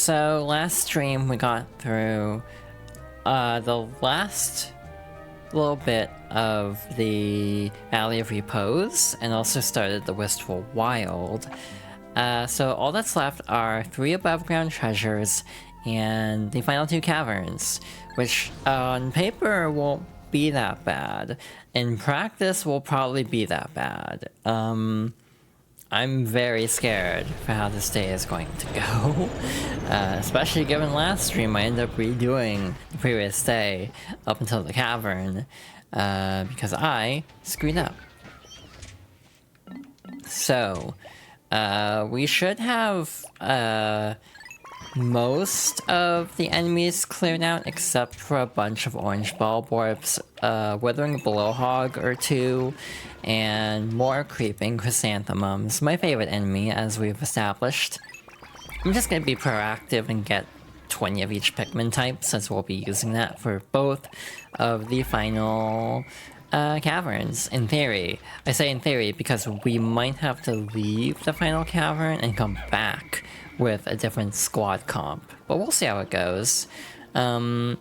So last stream we got through the last little bit of the Valley of Repose and also started the Wistful Wild. So all that's left are 3 above ground treasures and the final 2 caverns, which on paper won't be that bad. In practice will probably be that bad. I'm very scared for how this day is going to go. Especially given last stream I ended up redoing the previous day up until the cavern because I screwed up. So, we should have most of the enemies cleared out except for a bunch of orange bulborbs, withering blowhog or 2, and more creeping chrysanthemums, my favorite enemy as we've established. I'm just gonna be proactive and get 20 of each Pikmin type since we'll be using that for both of the final caverns, in theory. I say in theory because we might have to leave the final cavern and come back with a different squad comp, but we'll see how it goes. Hope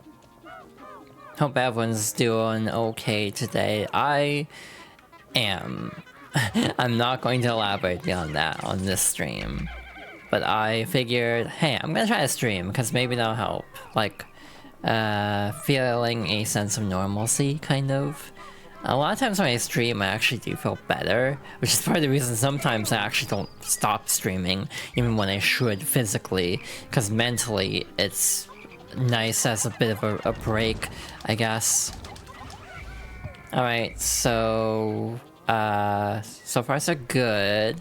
everyone's doing okay today. I am. I'm not going to elaborate beyond that on this stream, but I figured, hey, I'm gonna try to stream because maybe that'll help, like feeling a sense of normalcy, kind of. A lot of times when I stream, I actually do feel better, which is part of the reason sometimes I actually don't stop streaming, even when I should physically, because mentally it's nice as a bit of a break, I guess. Alright, so so far so good.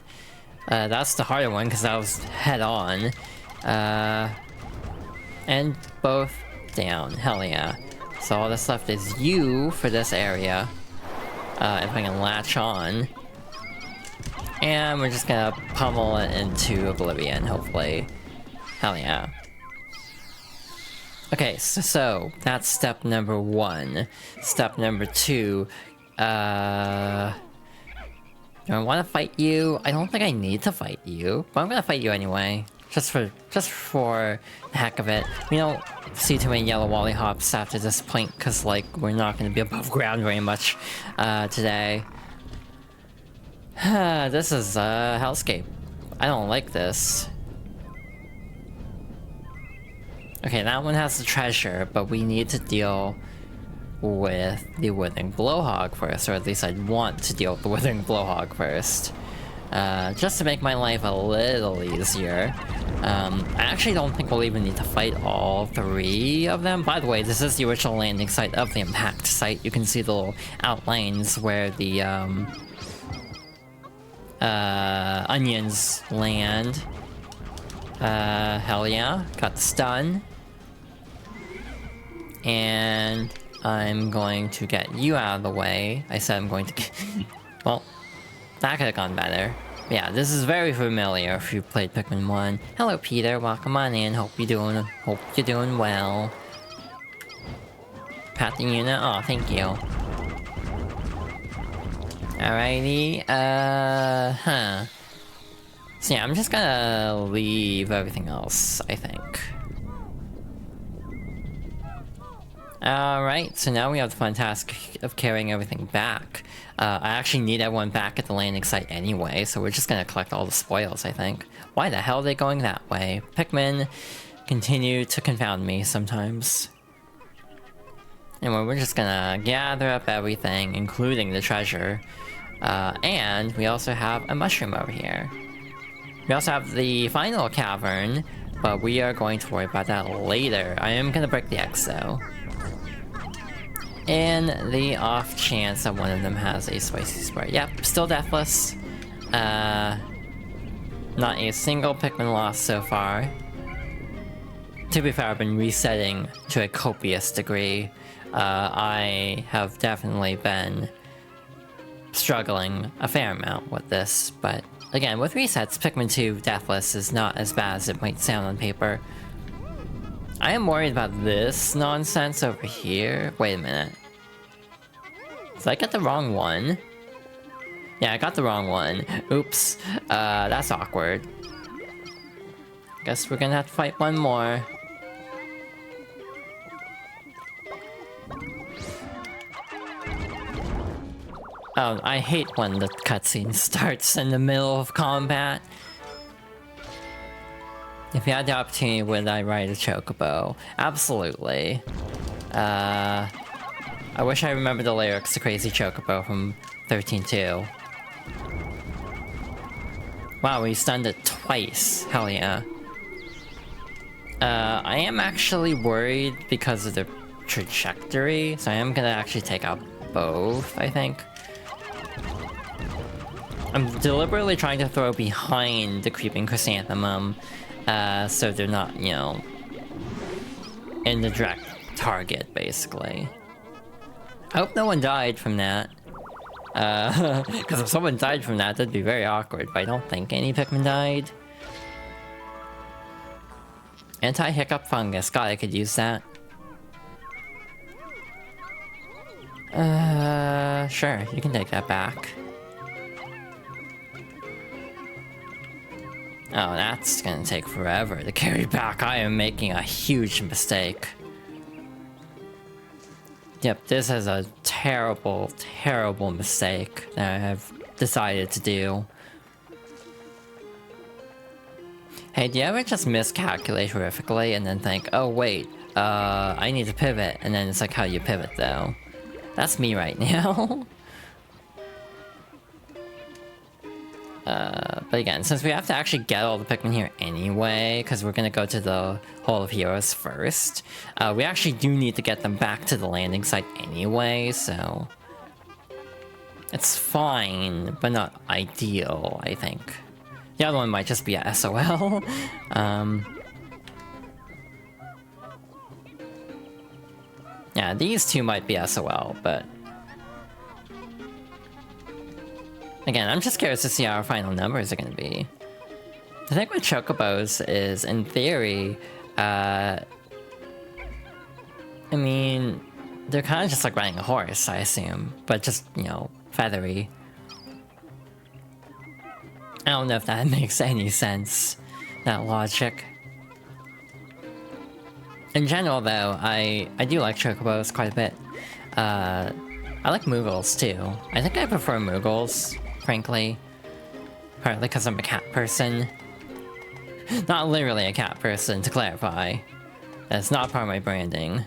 That's the harder one, because that was head-on. And both down, hell yeah. So all that's left is you for this area. If I can latch on. And we're just gonna pummel it into oblivion, hopefully. Hell yeah. Okay, so that's step number 1. Step number 2, do I want to fight you? I don't think I need to fight you, but I'm gonna fight you anyway. Just for the heck of it. We don't see too many yellow wally hops after this point, because, like, we're not going to be above ground very much today. This is a hellscape. I don't like this. Okay, that one has the treasure, but we need to deal with the withering blowhog first, or at least I'd want to deal with the withering blowhog first. Just to make my life a little easier. I actually don't think we'll even need to fight all 3 of them. By the way, this is the original landing site of the impact site. You can see the little outlines where the onions land. Hell yeah, got the stun. And I'm going to get you out of the way. I said I'm going to get... well, that could have gone better. Yeah, this is very familiar if you played Pikmin 1. Hello Peter, welcome on in. Hope you're doing well. Pat the Yuna, oh thank you. Alrighty, so yeah, I'm just gonna leave everything else, I think. Alright, so now we have the fun task of carrying everything back. I actually need everyone back at the landing site anyway, so we're just gonna collect all the spoils, I think. Why the hell are they going that way? Pikmin continue to confound me sometimes. Anyway, we're just gonna gather up everything, including the treasure. And we also have a mushroom over here. We also have the final cavern, but we are going to worry about that later. I am gonna break the X though. In the off chance that one of them has a spicy spray. Yep, still deathless. Not a single Pikmin loss so far. To be fair, I've been resetting to a copious degree. I have definitely been struggling a fair amount with this, but again, with resets, Pikmin 2 deathless is not as bad as it might sound on paper. I am worried about this nonsense over here. Wait a minute. Did I get the wrong one? Yeah, I got the wrong one. Oops. That's awkward. Guess we're gonna have to fight one more. Oh, I hate when the cutscene starts in the middle of combat. If you had the opportunity, would I ride a chocobo? Absolutely. I wish I remembered the lyrics to Crazy Chocobo from 13.2. Wow, we stunned it twice. Hell yeah. I am actually worried because of the trajectory, so I am gonna actually take out both, I think. I'm deliberately trying to throw behind the creeping chrysanthemum, so they're not, you know, in the direct target, basically. I hope no one died from that. Because if someone died from that, that'd be very awkward, but I don't think any Pikmin died. Anti-hiccup fungus. God, I could use that. Sure, you can take that back. Oh, that's gonna take forever to carry back. I am making a huge mistake. Yep, this is a terrible, terrible mistake that I have decided to do. Hey, do you ever just miscalculate horrifically and then think, oh wait, I need to pivot, and then it's like how you pivot though? That's me right now. But again, since we have to actually get all the Pikmin here anyway, because we're gonna go to the Hall of Heroes first, we actually do need to get them back to the landing site anyway, so... It's fine, but not ideal, I think. The other one might just be a SOL. Yeah, these two might be SOL, but... Again, I'm just curious to see how our final numbers are gonna be. The thing with Chocobos is, in theory, I mean, they're kind of just like riding a horse, I assume, but just, you know, feathery. I don't know if that makes any sense, that logic. In general, though, I do like Chocobos quite a bit. I like Moogles, too. I think I prefer Moogles, frankly. Partly because I'm a cat person. Not literally a cat person, to clarify. That's not part of my branding.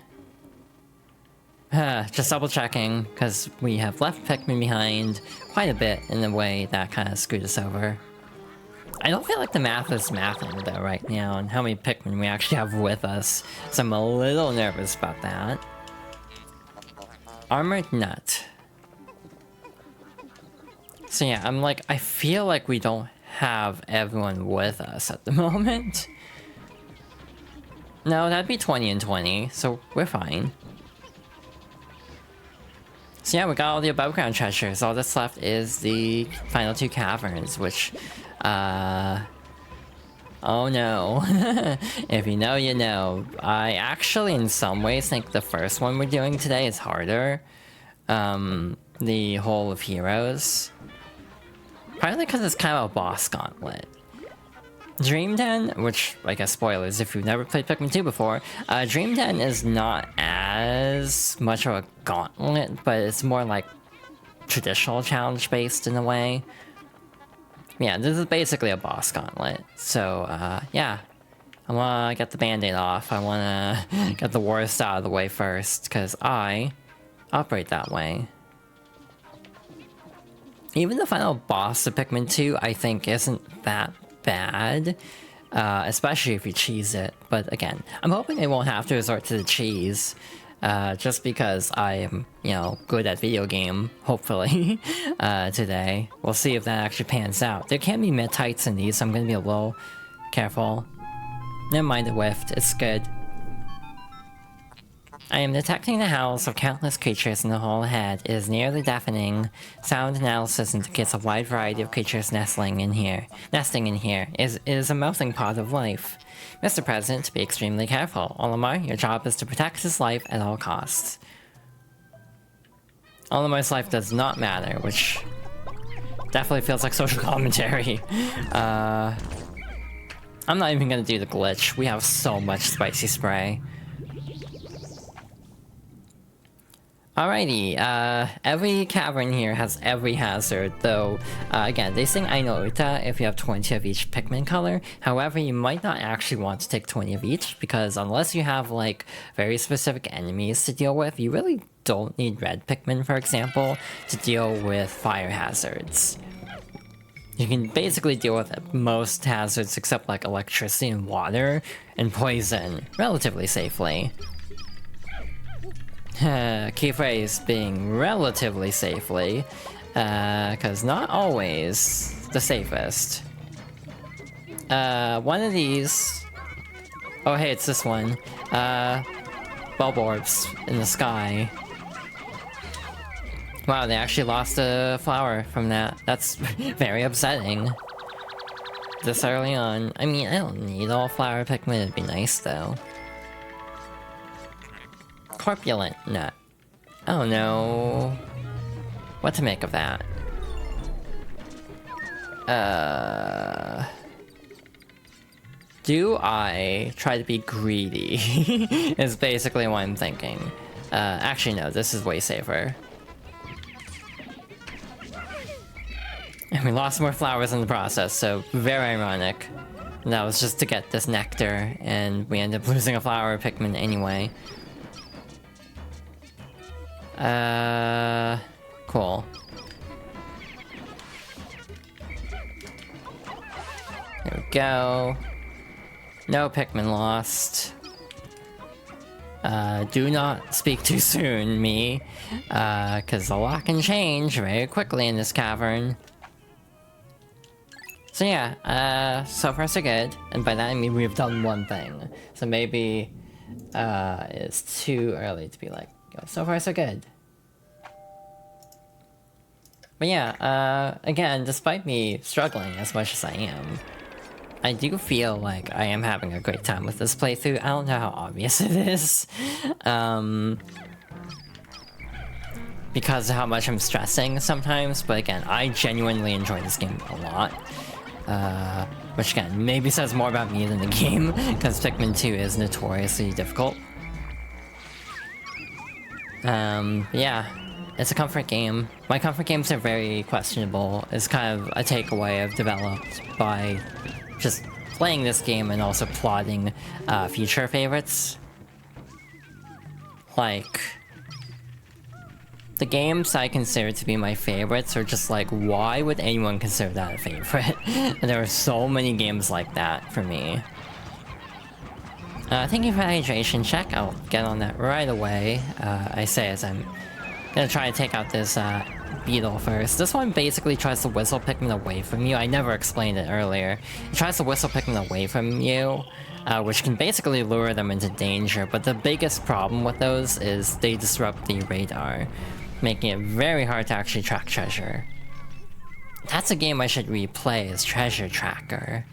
Just double checking, because we have left Pikmin behind quite a bit in a way that kind of screwed us over. I don't feel like the math is mathing though right now, and how many Pikmin we actually have with us, so I'm a little nervous about that. Armored Nut. So yeah, I'm like, I feel like we don't have everyone with us at the moment. No, that'd be 20 and 20, so we're fine. So yeah, we got all the above ground treasures. All that's left is the final two caverns, which, oh no. If you know, you know. I actually, in some ways, think the first one we're doing today is harder. The Hall of Heroes. Partly because it's kind of a boss gauntlet. Dream Den, which, I guess spoilers if you've never played Pikmin 2 before, Dream Den is not as much of a gauntlet, but it's more like traditional challenge based in a way. Yeah, this is basically a boss gauntlet, so yeah. I wanna get the band-aid off, I wanna get the worst out of the way first, because I operate that way. Even the final boss of Pikmin 2, I think, isn't that bad, especially if you cheese it. But again, I'm hoping they won't have to resort to the cheese, just because I am, you know, good at video game, hopefully, today. We'll see if that actually pans out. There can be mid-heights in these, so I'm gonna be a little careful. Never mind, it whiffed. It's good. I am detecting the howls of countless creatures in the hall ahead. It is nearly deafening. Sound analysis indicates a wide variety of creatures nesting in here. It is a melting pot of life. Mr. President, be extremely careful. Olimar, your job is to protect his life at all costs. Olimar's life does not matter, which definitely feels like social commentary. I'm not even gonna do the glitch. We have so much spicy spray. Alrighty, every cavern here has every hazard, though, again, they sing Ainouta if you have 20 of each Pikmin color. However, you might not actually want to take 20 of each, because unless you have, like, very specific enemies to deal with, you really don't need red Pikmin, for example, to deal with fire hazards. You can basically deal with most hazards except, like, electricity and water, and poison, relatively safely. Key phrase being relatively safely, because not always the safest. One of these... Oh hey, it's this one. Bulb orbs in the sky. Wow, they actually lost a flower from that. That's very upsetting. This early on. I mean, I don't need all flower Pikmin, it'd be nice though. Corpulent nut. Oh no. What to make of that? Do I try to be greedy? Is basically what I'm thinking. Actually no, this is way safer. And we lost more flowers in the process, so very ironic. And that was just to get this nectar, and we end up losing a flower Pikmin anyway. Cool. There we go. No Pikmin lost. Do not speak too soon, me. Cause a lot can change very quickly in this cavern. So yeah, so far so good. And by that I mean we've done one thing. So maybe, it's too early to be like, so far so good. But yeah, again, despite me struggling as much as I am, I do feel like I am having a great time with this playthrough. I don't know how obvious it is. Because of how much I'm stressing sometimes, but again, I genuinely enjoy this game a lot. Which again, maybe says more about me than the game, because Pikmin 2 is notoriously difficult. Yeah, it's a comfort game. My comfort games are very questionable. It's kind of a takeaway I've developed by just playing this game and also plotting future favorites. Like, the games I consider to be my favorites are just like, why would anyone consider that a favorite? And there are so many games like that for me. Thank you for the hydration check. I'll get on that right away. I say as I'm gonna try to take out this beetle first. This one basically tries to whistle Pikmin away from you. I never explained it earlier. It tries to whistle Pikmin away from you, which can basically lure them into danger. But the biggest problem with those is they disrupt the radar, making it very hard to actually track treasure. That's a game I should replay, is Treasure Tracker.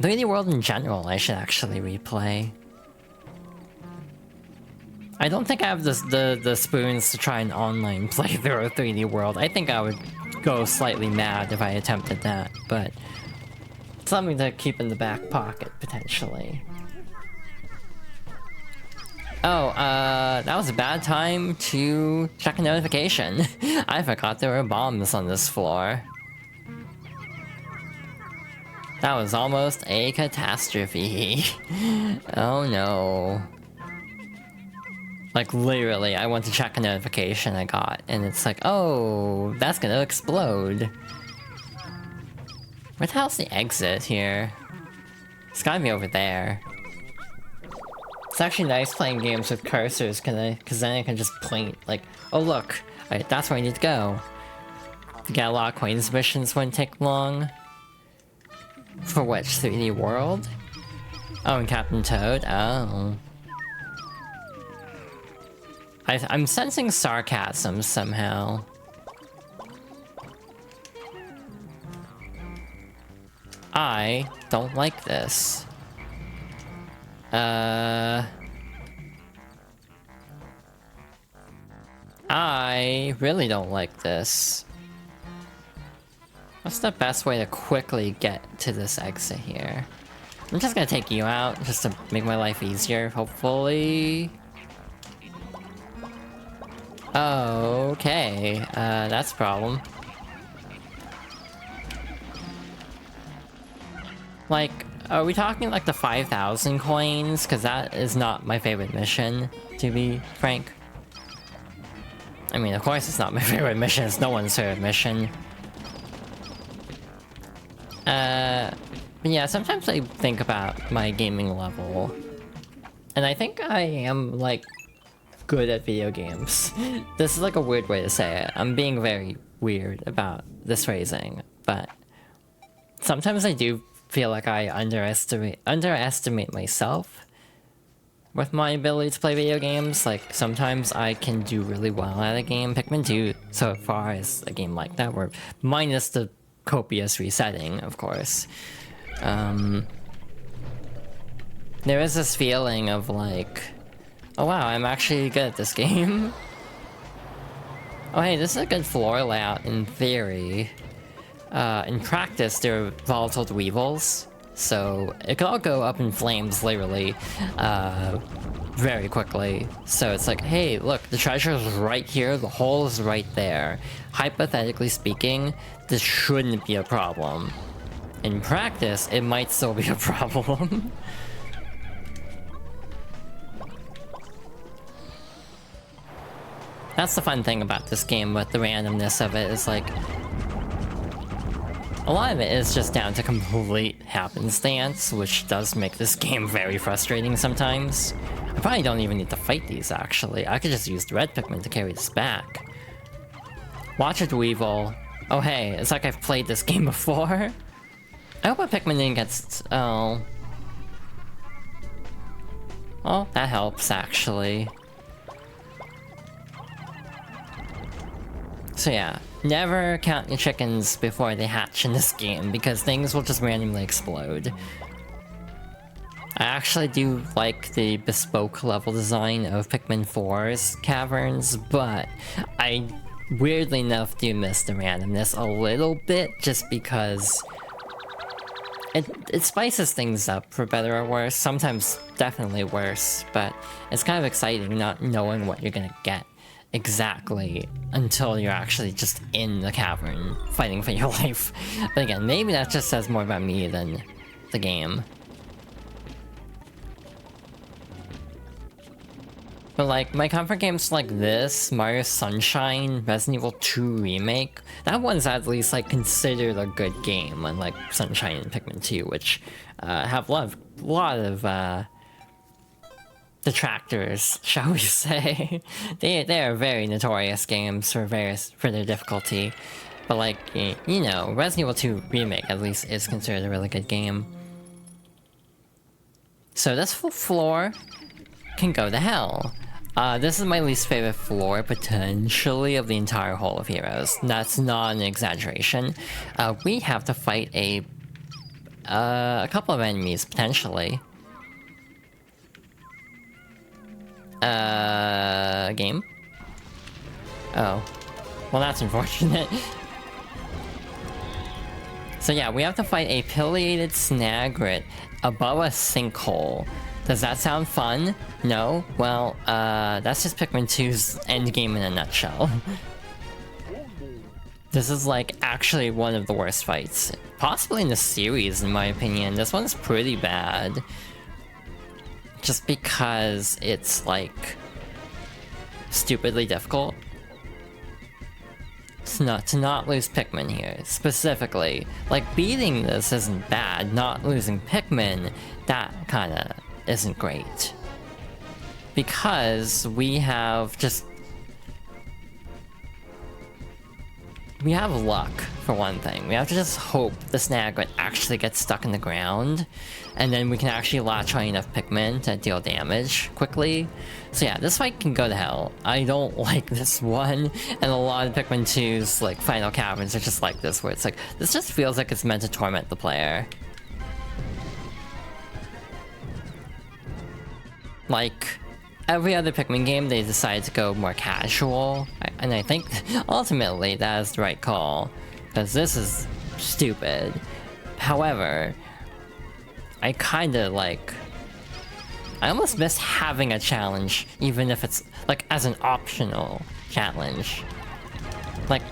3D World in general, I should actually replay. I don't think I have the spoons to try an online playthrough of 3D World. I think I would go slightly mad if I attempted that, but something to keep in the back pocket, potentially. Oh, that was a bad time to check a notification. I forgot there were bombs on this floor. That was almost a catastrophe. Oh no. Like, literally, I went to check a notification I got, and it's like, oh, that's gonna explode. Where the hell's the exit here? It's gotta be over there. It's actually nice playing games with cursors, cause then I can just point, like, oh look, that's where I need to go. To get a lot of acquaintance missions wouldn't take long. For which, 3D World? Oh, and Captain Toad? Oh. I'm sensing sarcasm somehow. I don't like this. I really don't like this. What's the best way to quickly get to this exit here? I'm just gonna take you out, just to make my life easier, hopefully. Okay, that's a problem. Like, are we talking like the 5,000 coins? Because that is not my favorite mission, to be frank. I mean, of course it's not my favorite mission, it's no one's favorite mission. But yeah, sometimes I think about my gaming level. And I think I am, like, good at video games. This is like a weird way to say it. I'm being very weird about this phrasing, but sometimes I do feel like I underestimate myself with my ability to play video games. Like, sometimes I can do really well at a game. Pikmin 2 so far is a game like that, where minus the copious resetting, of course. There is this feeling of like, oh wow, I'm actually good at this game. Oh hey, this is a good floor layout in theory. In practice, they're volatile weevils, so it could all go up in flames, literally, very quickly. So it's like, hey, look, the treasure is right here, the hole is right there. Hypothetically speaking, this shouldn't be a problem. In practice, it might still be a problem. That's the fun thing about this game, with the randomness of it, is like, a lot of it is just down to complete happenstance, which does make this game very frustrating sometimes. I probably don't even need to fight these, actually. I could just use the red Pikmin to carry this back. Watch it, Weevil. Oh hey, it's like I've played this game before. I hope a Pikmin didn't get... oh. Well, that helps, actually. So yeah, never count your chickens before they hatch in this game, because things will just randomly explode. I actually do like the bespoke level design of Pikmin 4's caverns, but I weirdly enough do miss the randomness a little bit, just because it spices things up for better or worse. Sometimes definitely worse, but it's kind of exciting not knowing what you're gonna get exactly until you're actually just in the cavern fighting for your life. But again, maybe that just says more about me than the game. But like, my comfort games like this, Mario Sunshine, Resident Evil 2 Remake, that one's at least like considered a good game, unlike Sunshine and Pikmin 2, which have a lot of detractors, shall we say. They are very notorious games for their difficulty. But like, you know, Resident Evil 2 Remake at least is considered a really good game. So this floor can go to hell. This is my least favorite floor, potentially, of the entire Hall of Heroes. That's not an exaggeration. We have to fight a couple of enemies, potentially. Game? Oh. Well, that's unfortunate. So yeah, we have to fight a pileated snagret above a sinkhole. Does that sound fun? No? Well, that's just Pikmin 2's endgame in a nutshell. This is like actually one of the worst fights. Possibly in the series, in my opinion. This one's pretty bad. Just because it's like stupidly difficult. To not lose Pikmin here, specifically. Like, beating this isn't bad, not losing Pikmin, that kinda isn't great. Because we have luck, for one thing. We have to just hope the snaglet actually gets stuck in the ground, and then we can actually latch on enough Pikmin to deal damage quickly. So yeah, this fight can go to hell. I don't like this one, and a lot of Pikmin 2's like final caverns are just like this, where it's like, this just feels like it's meant to torment the player. Like, every other Pikmin game, they decide to go more casual, and I think ultimately that is the right call, because this is stupid. However, I kinda like... I almost miss having a challenge, even if it's like as an optional challenge. Like,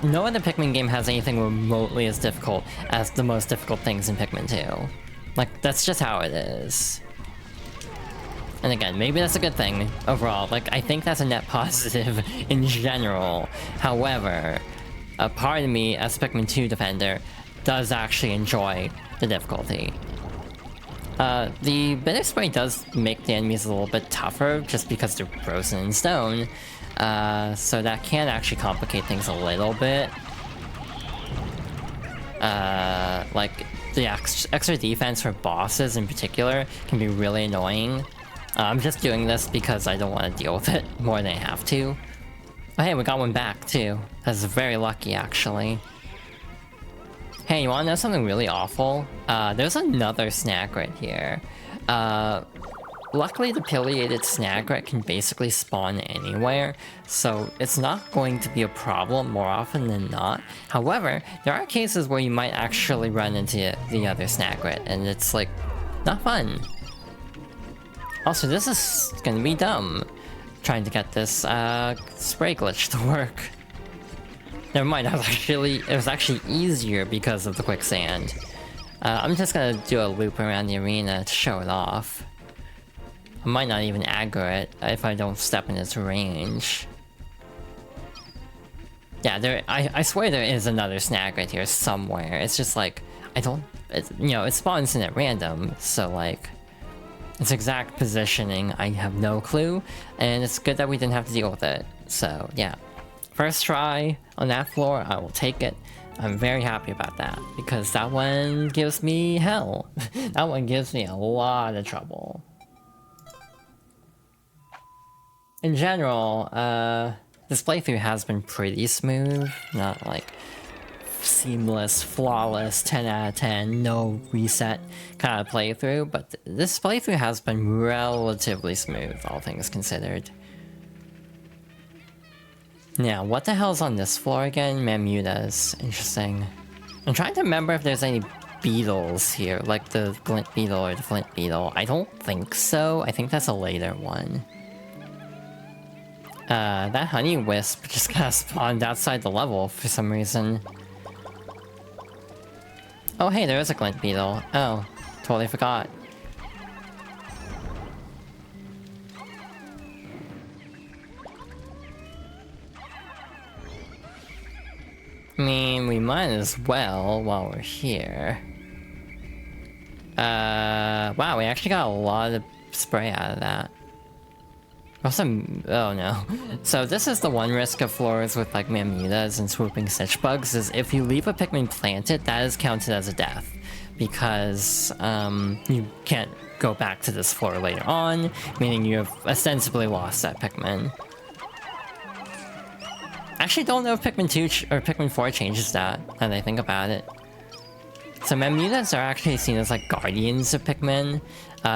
no other Pikmin game has anything remotely as difficult as the most difficult things in Pikmin 2. Like, that's just how it is. And again, maybe that's a good thing overall. Like, I think that's a net positive in general. However, a part of me as a Pikmin 2 defender does actually enjoy the difficulty. The bitter spray does make the enemies a little bit tougher just because they're frozen in stone. So that can actually complicate things a little bit. Like, the extra defense for bosses in particular can be really annoying. I'm just doing this because I don't want to deal with it more than I have to. Oh, hey, we got one back too. That's very lucky, actually. Hey, you wanna know something really awful? There's another Snagret here. Luckily, the pileated Snagret can basically spawn anywhere, so it's not going to be a problem more often than not. However, there are cases where you might actually run into the other Snagret, and it's like, not fun. Also, this is gonna be dumb, trying to get this spray glitch to work. Never mind, it was actually easier because of the quicksand. I'm just gonna do a loop around the arena to show it off. I might not even aggro it if I don't step in its range. Yeah, I swear there is another Snagret here somewhere. It's just like, it spawns in at random, so like, its exact positioning, I have no clue, and it's good that we didn't have to deal with it. So, yeah. First try on that floor, I will take it. I'm very happy about that, because that one gives me hell. That one gives me a lot of trouble. In general, this playthrough has been pretty smooth, not like seamless, flawless, 10 out of 10, no reset kind of playthrough, but this playthrough has been relatively smooth, all things considered. Now, what the hell's on this floor again? Mamutas. Interesting. I'm trying to remember if there's any beetles here, like the glint beetle or the flint beetle. I don't think so. I think that's a later one. That honey wisp just kind of spawned outside the level for some reason. Oh hey, there is a glint beetle. Oh, totally forgot. I mean, we might as well while we're here. Wow, we actually got a lot of spray out of that. Also, oh no. So this is the one risk of floors with like Mamutas and swooping stitch bugs, is if you leave a Pikmin planted, that is counted as a death. Because you can't go back to this floor later on, meaning you have ostensibly lost that Pikmin. Actually don't know if Pikmin 2 or Pikmin 4 changes that, now that I think about it. So Mamutas are actually seen as like guardians of Pikmin.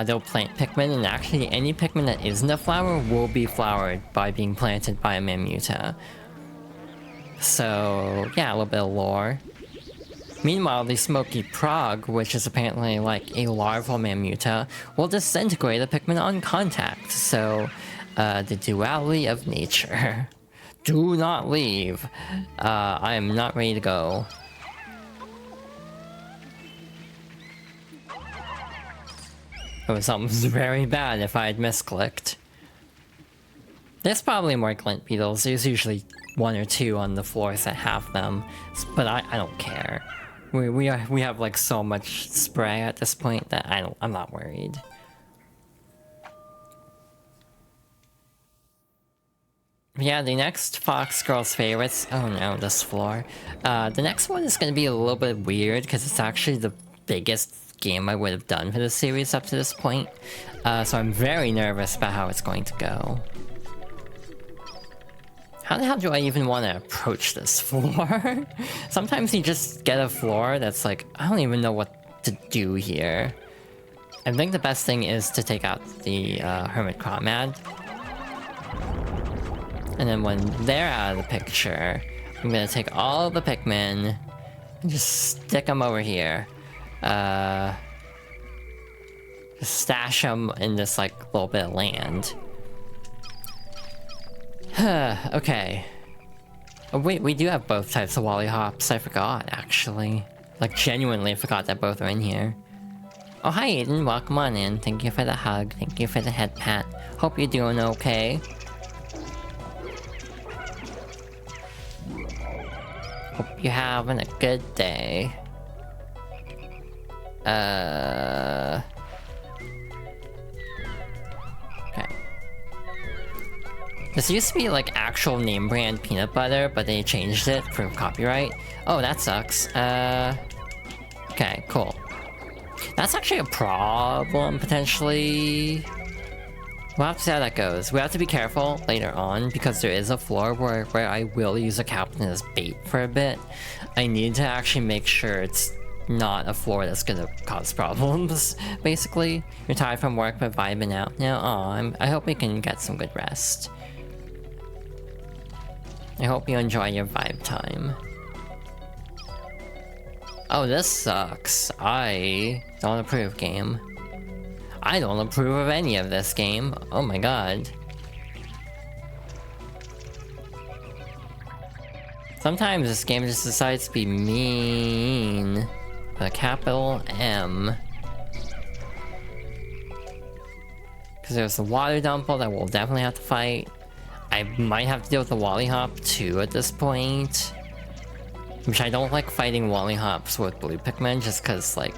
They'll plant Pikmin, and actually any Pikmin that isn't a flower will be flowered by being planted by a Mamuta. So yeah, a little bit of lore. Meanwhile, the Smoky Prog, which is apparently like a larval Mamuta, will disintegrate a Pikmin on contact. So, the duality of nature. Do not leave. I am not ready to go. It was almost very bad if I had misclicked. There's probably more glint beetles. There's usually one or two on the floors that have them, but I don't care. We have like so much spray at this point that I'm not worried. Yeah, the next Fox Girl's favorites. Oh no, this floor. The next one is gonna be a little bit weird because it's actually the biggest game I would have done for the series up to this point. So I'm very nervous about how it's going to go. How the hell do I even want to approach this floor? Sometimes you just get a floor that's like, I don't even know what to do here. I think the best thing is to take out the Hermit Crawmad. And then when they're out of the picture, I'm gonna take all the Pikmin and just stick them over here. Just stash them in this, like, little bit of land. Okay. Oh, wait, we do have both types of lollipops. I forgot, actually. Like, genuinely forgot that both are in here. Oh, hi, Aiden. Welcome on in. Thank you for the hug. Thank you for the head pat. Hope you're doing okay. Hope you're having a good day. Okay. This used to be like actual name brand peanut butter, but they changed it for copyright. Oh, that sucks. Okay, cool. That's actually a problem, potentially. We'll have to see how that goes. We have to be careful later on, because there is a floor where I will use a captain as bait for a bit. I need to actually make sure it's not a floor that's gonna cause problems, basically. You're tired from work but vibing out now? Aw, I hope we can get some good rest. I hope you enjoy your vibe time. Oh, this sucks. I don't approve, game. I don't approve of any of this game. Oh my god. Sometimes this game just decides to be mean. With a capital M. Because there's the water dumple that we'll definitely have to fight. I might have to deal with the Wollihop too at this point. Which I don't like fighting Wollihops with blue Pikmin just because, like,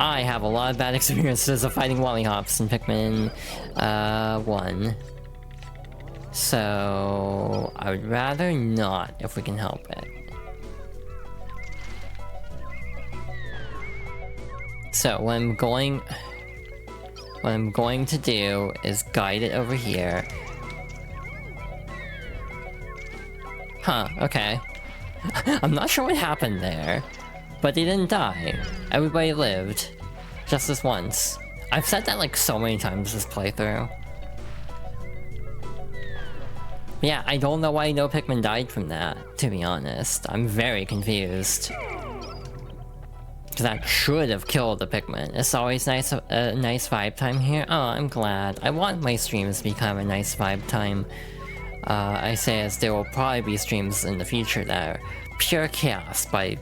I have a lot of bad experiences of fighting Wollihops in Pikmin 1. So I would rather not if we can help it. So what I'm going to do is guide it over here. Huh, okay. I'm not sure what happened there, but they didn't die. Everybody lived. Just this once. I've said that like so many times this playthrough. Yeah, I don't know why no Pikmin died from that, to be honest. I'm very confused. Because that should have killed the Pikmin. It's always nice, nice vibe time here. Oh, I'm glad. I want my streams to be kind of a nice vibe time. I say as there will probably be streams in the future that are pure chaos by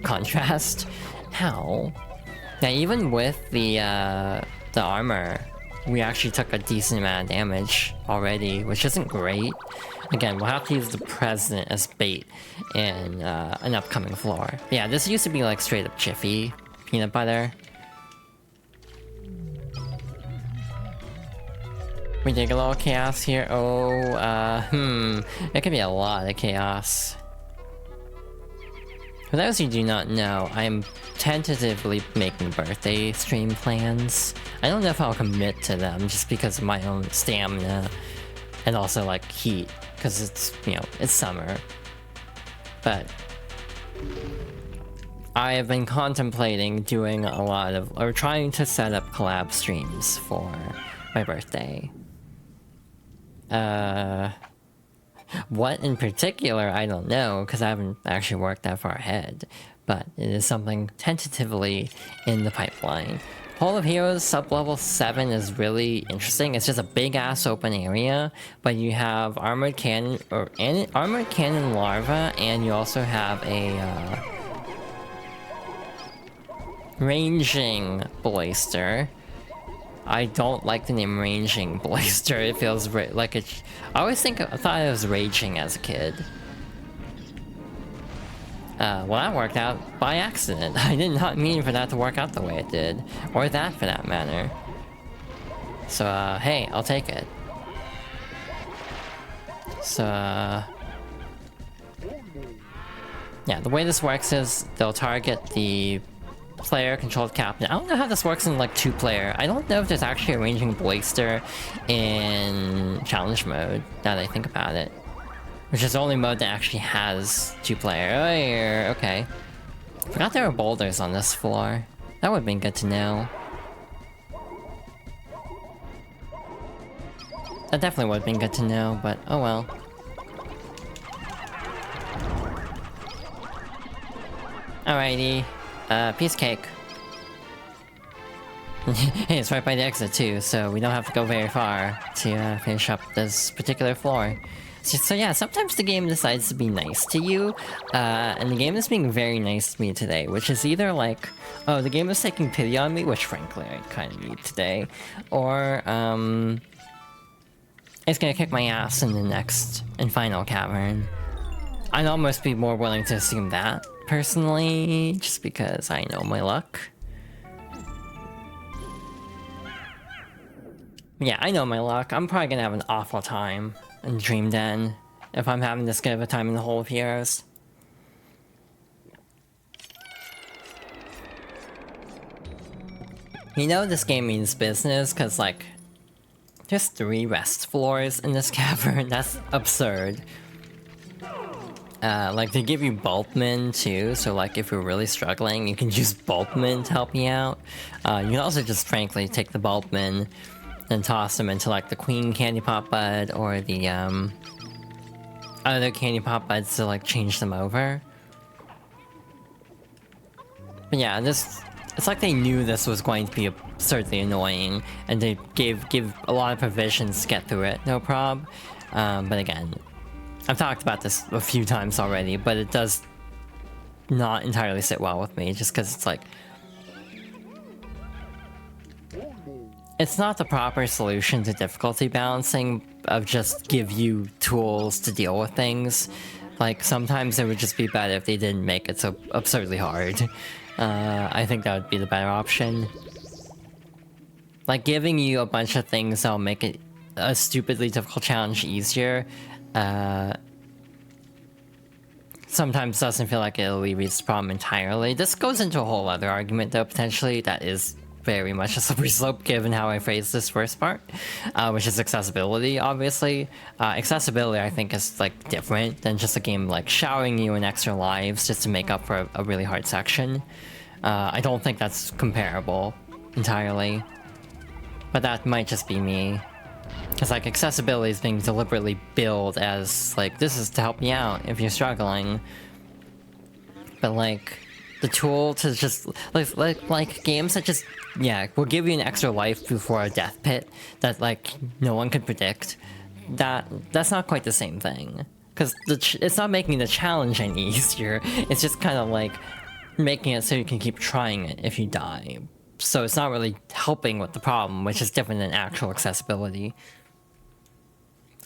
contrast. How? Now, even with the armor, we actually took a decent amount of damage already, which isn't great. Again, we'll have to use the president as bait in an upcoming floor. Yeah, this used to be like straight up Jiffy peanut butter. We dig a little chaos here. Oh, it could be a lot of chaos. For those who do not know, I am tentatively making birthday stream plans. I don't know if I'll commit to them just because of my own stamina and also like heat, because it's, you know, it's summer. But I have been contemplating doing a lot of, or trying to set up collab streams for my birthday. What in particular, I don't know, because I haven't actually worked that far ahead. But it is something tentatively in the pipeline. Hall of Heroes sub-level 7 is really interesting. It's just a big-ass open area, but you have armored cannon, armored cannon larva, and you also have a ranging blaster. I don't like the name Ranging Blaster. It feels like it. I thought it was Raging as a kid. Well, that worked out by accident. I did not mean for that to work out the way it did. Or that, for that matter. So, hey, I'll take it. So, yeah, the way this works is they'll target the player-controlled captain. I don't know how this works in, like, 2-player. I don't know if there's actually a ranging blaster in challenge mode, now that I think about it. Which is the only mode that actually has 2-player. Oh, yeah, okay. Forgot there were boulders on this floor. That would've been good to know. That definitely would've been good to know, but oh well. Alrighty. Piece of cake. Hey, it's right by the exit too, so we don't have to go very far to finish up this particular floor. So yeah, sometimes the game decides to be nice to you, and the game is being very nice to me today, which is either like, oh, the game is taking pity on me, which frankly I kind of need today, or it's gonna kick my ass in the next and final cavern. I'd almost be more willing to assume that, personally, just because I know my luck. Yeah, I know my luck. I'm probably gonna have an awful time in Dream Den if I'm having this good of a time in the Hole of Heroes. You know this game means business, cause like, there's 3 rest floors in this cavern. That's absurd. Like, they give you Bulkman too, so like if you're really struggling, you can use Bulkman to help you out. You can also just frankly take the Bulkman and toss them into like the Queen Candy Pop Bud or the other Candy Pop Buds to like change them over. But yeah, it's like they knew this was going to be absurdly annoying, and they give a lot of provisions to get through it, no prob. But again, I've talked about this a few times already, but it does not entirely sit well with me, just because it's like, it's not the proper solution to difficulty balancing of just give you tools to deal with things. Like, sometimes it would just be better if they didn't make it so absurdly hard. I think that would be the better option. Like, giving you a bunch of things that'll make it a stupidly difficult challenge easier, sometimes doesn't feel like it alleviates the problem entirely. This goes into a whole other argument, though, potentially, that is very much a slippery slope given how I phrased this first part, which is accessibility, obviously. Accessibility, I think, is like different than just a game like showering you in extra lives just to make up for a really hard section. I don't think that's comparable entirely, but that might just be me. Because like accessibility is being deliberately billed as like, this is to help you out if you're struggling, but like the tool to just like games that just, yeah, will give you an extra life before a death pit that like no one could predict, that's not quite the same thing, because it's not making the challenge any easier. It's just kind of like making it so you can keep trying it if you die. So it's not really helping with the problem, which is different than actual accessibility.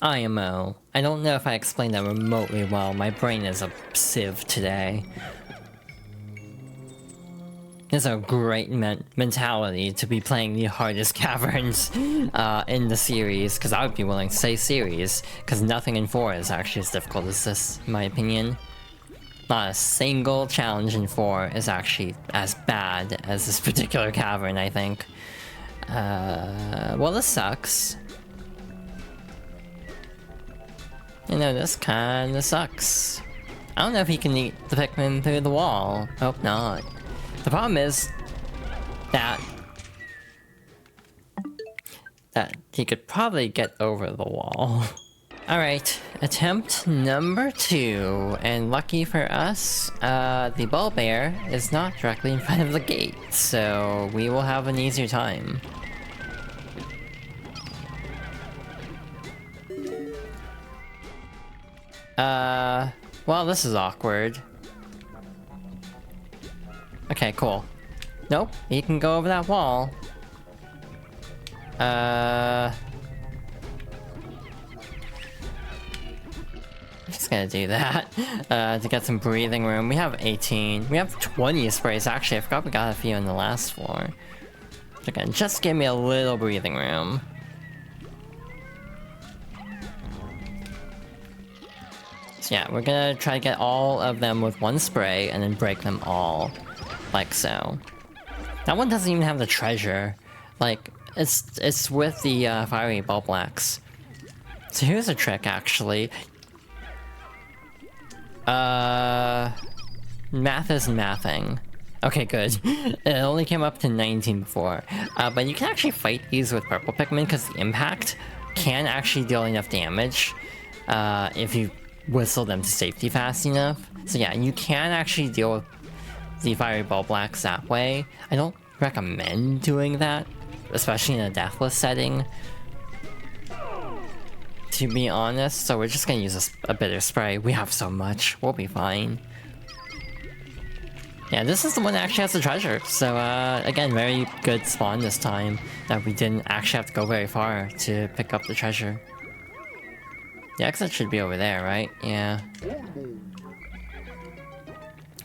IMO. I don't know if I explained that remotely well. My brain is a sieve today. It's a great mentality to be playing the hardest caverns in the series, because I would be willing to say series, because nothing in 4 is actually as difficult as this, in my opinion. Not a single challenge in 4 is actually as bad as this particular cavern, I think. Well, this sucks. You know, this kinda sucks. I don't know if he can eat the Pikmin through the wall. Hope not. The problem is that he could probably get over the wall. Alright, attempt number 2, and lucky for us, the ball bear is not directly in front of the gate, so we will have an easier time. Well, this is awkward. Okay, cool. Nope, he can go over that wall. Just gonna do that, to get some breathing room. We have 18. We have 20 sprays, actually. I forgot we got a few in the last floor. Again, just give me a little breathing room. So yeah, we're gonna try to get all of them with one spray and then break them all. Like so. That one doesn't even have the treasure. Like, it's with the fiery ball blacks. So here's a trick, actually. Math isn't mathing. Okay, good. It only came up to 19 before. But you can actually fight these with purple Pikmin because the impact can actually deal enough damage if you whistle them to safety fast enough. So yeah, you can actually deal with the fiery ball blacks that way. I don't recommend doing that especially in a deathless setting, to be honest. So we're just gonna use a bitter spray. We have so much, we'll be fine. Yeah, this is the one that actually has the treasure. So again, very good spawn this time, that we didn't actually have to go very far to pick up the treasure. The exit should be over there, right? Yeah.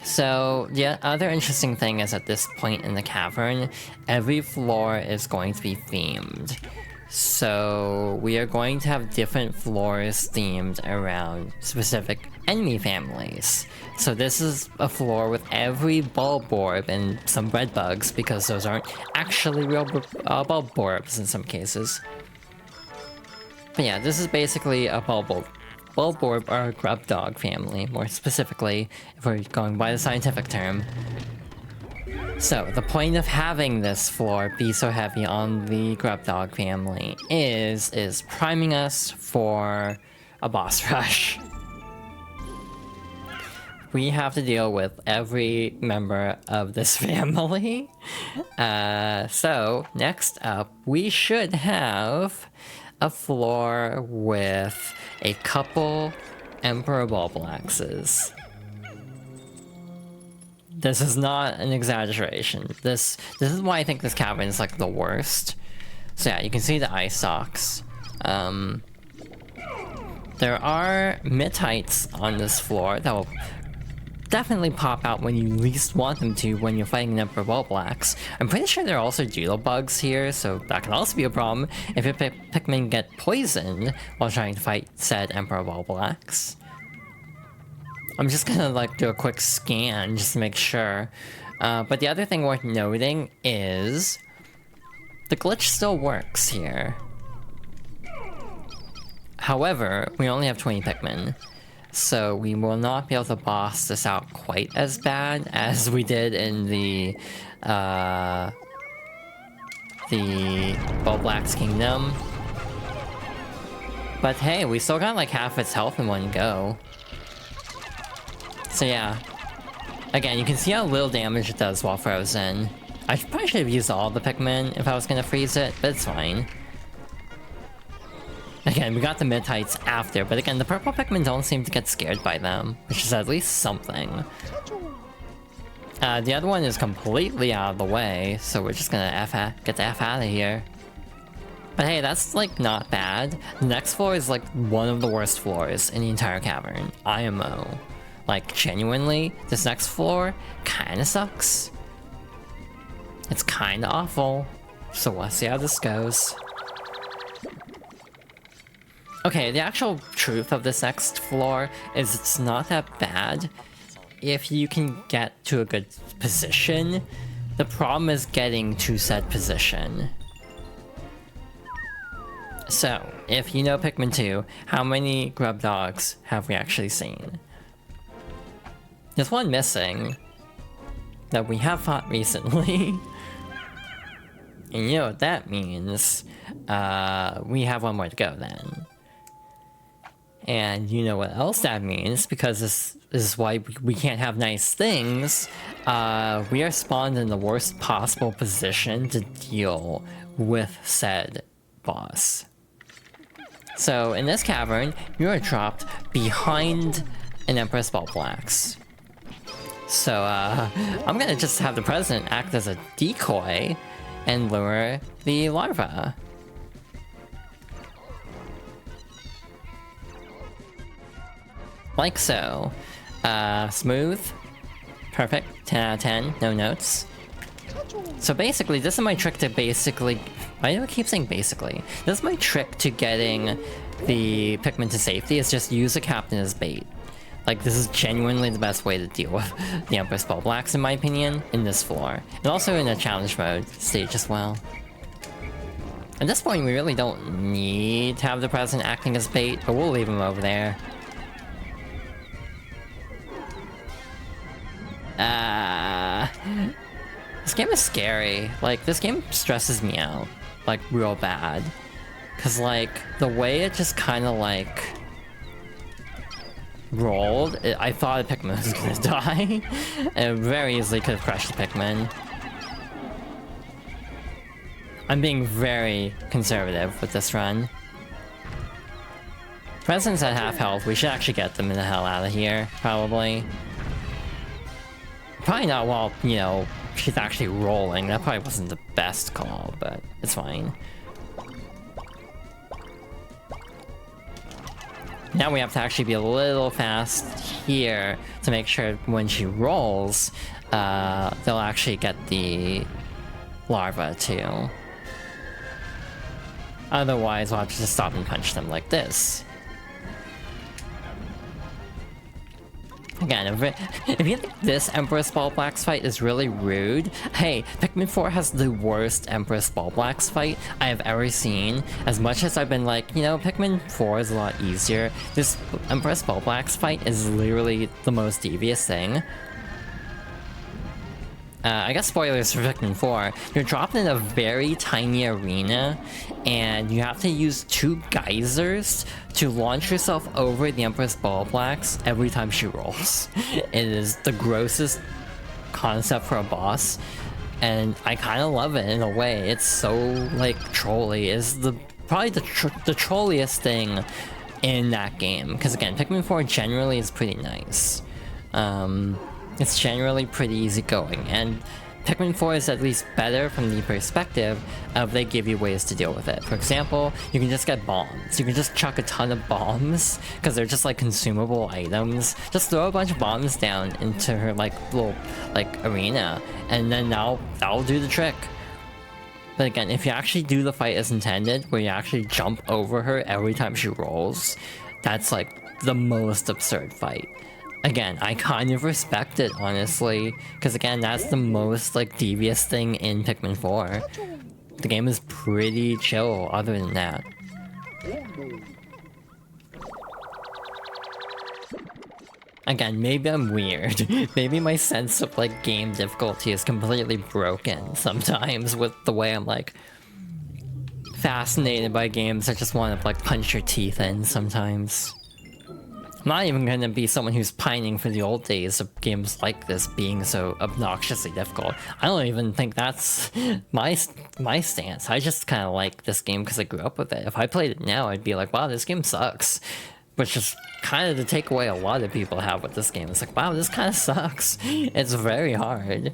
So, the other interesting thing is at this point in the cavern, every floor is going to be themed. So, we are going to have different floors themed around specific enemy families. So this is a floor with every bulb orb and some red bugs, because those aren't actually real bulb orbs in some cases. But yeah, this is basically a bulb orb or grub dog family, more specifically, if we're going by the scientific term. So, the point of having this floor be so heavy on the grub dog family is priming us for a boss rush. We have to deal with every member of this family. So, next up, we should have a floor with a couple Emperor Bulb Axes. This is not an exaggeration. This is why I think this cavern is like the worst. So yeah, you can see the ice socks. There are Mittites on this floor that will definitely pop out when you least want them to when you're fighting an Emperor Bulblax. I'm pretty sure there are also Doodle bugs here, so that can also be a problem if your Pikmin get poisoned while trying to fight said Emperor Bulblax. I'm just gonna like do a quick scan just to make sure. But the other thing worth noting is the glitch still works here. However, we only have 20 Pikmin, so we will not be able to boss this out quite as bad as we did in the Bulblax Kingdom. But hey, we still got like half its health in one go. So yeah, again, you can see how little damage it does while frozen. I probably should have used all the Pikmin if I was gonna freeze it, but it's fine. Again, we got the Mittites after, but again, the purple Pikmin don't seem to get scared by them, which is at least something. The other one is completely out of the way, so we're just gonna get the F out of here. But hey, that's like not bad. The next floor is like one of the worst floors in the entire cavern, IMO. Like, genuinely, this next floor kinda sucks. It's kinda awful. So let's see how this goes. Okay, the actual truth of this next floor is it's not that bad if you can get to a good position. The problem is getting to said position. So, if you know Pikmin 2, how many grub dogs have we actually seen? There's one missing that we have fought recently. And you know what that means. We have one more to go then. And you know what else that means, because this is why we can't have nice things. We are spawned in the worst possible position to deal with said boss. So in this cavern, you are dropped behind an Empress Bulblax. So I'm gonna just have the president act as a decoy and lure the larva. Like so. Smooth. Perfect. 10 out of 10. No notes. So basically, this is my trick to basically... Why do I keep saying basically? This is my trick to getting the Pikmin to safety, is just use a captain as bait. Like, this is genuinely the best way to deal with the Empress Bulblax, in my opinion, in this floor. And also in a challenge mode stage as well. At this point, we really don't need to have the president acting as bait, but we'll leave him over there. This game is scary. Like, this game stresses me out. Like, real bad. Cause, like, the way it just kinda, like... rolled, I thought a Pikmin was gonna die. And it very easily could have crushed the Pikmin. I'm being very conservative with this run. President's at half health. We should actually get them the hell out of here, probably. Probably not while, you know, she's actually rolling. That probably wasn't the best call, but it's fine. Now we have to actually be a little fast here to make sure when she rolls, they'll actually get the larva too. Otherwise, we'll have to just stop and punch them like this. Again, if you think this Empress Ball Blacks fight is really rude, hey, Pikmin 4 has the worst Empress Ball Blacks fight I have ever seen. As much as I've been like, you know, Pikmin 4 is a lot easier, this Empress Ball Blacks fight is literally the most devious thing. I guess spoilers for Pikmin 4. You're dropped in a very tiny arena, and you have to use 2 geysers to launch yourself over the Empress Ball Blacks every time she rolls. It is the grossest concept for a boss, and I kind of love it in a way. It's so, like, trolly. It's probably the trolliest thing in that game. Because again, Pikmin 4 generally is pretty nice. It's generally pretty easygoing, and Pikmin 4 is at least better from the perspective of they give you ways to deal with it. For example, you can just get bombs. You can just chuck a ton of bombs, because they're just like consumable items. Just throw a bunch of bombs down into her like little like arena, and then that'll do the trick. But again, if you actually do the fight as intended, where you actually jump over her every time she rolls, that's like the most absurd fight. Again, I kind of respect it, honestly, because again, that's the most, like, devious thing in Pikmin 4. The game is pretty chill other than that. Again, maybe I'm weird. Maybe my sense of, like, game difficulty is completely broken sometimes with the way I'm, like, fascinated by games I just want to, like, punch your teeth in sometimes. I'm not even going to be someone who's pining for the old days of games like this being so obnoxiously difficult. I don't even think that's my stance. I just kind of like this game because I grew up with it. If I played it now, I'd be like, wow, this game sucks. Which is kind of the takeaway a lot of people have with this game. It's like, wow, this kind of sucks. It's very hard.